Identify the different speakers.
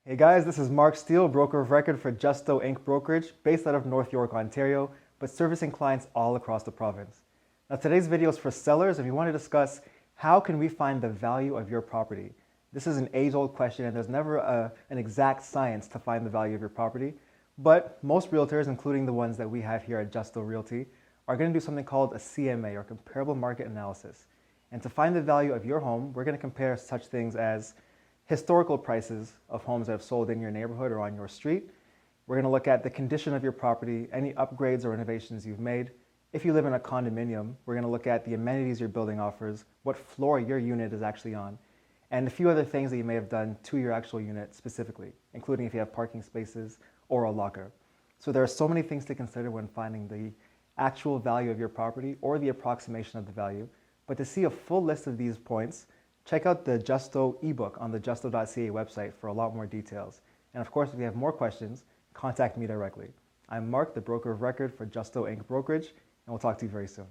Speaker 1: Hey guys, this is Mark Steele, broker of record for Justo Inc. Brokerage, based out of North York, Ontario, but servicing clients all across the province. Now today's video is for sellers, and we want to discuss how can we find the value of your property. This is an age-old question, and there's never an exact science to find the value of your property, but most realtors, including the ones that we have here at Justo Realty, are going to do something called a CMA, or comparable market analysis. And to find the value of your home, we're going to compare such things as historical prices of homes that have sold in your neighborhood or on your street. We're going to look at the condition of your property, any upgrades or renovations you've made. If you live in a condominium, we're going to look at the amenities your building offers, what floor your unit is actually on, and a few other things that you may have done to your actual unit specifically, including if you have parking spaces or a locker. So there are so many things to consider when finding the actual value of your property or the approximation of the value. But to see a full list of these points, check out the Justo ebook on the justo.ca website for a lot more details. And of course, if you have more questions, contact me directly. I'm Mark, the broker of record for Justo Inc. Brokerage, and we'll talk to you very soon.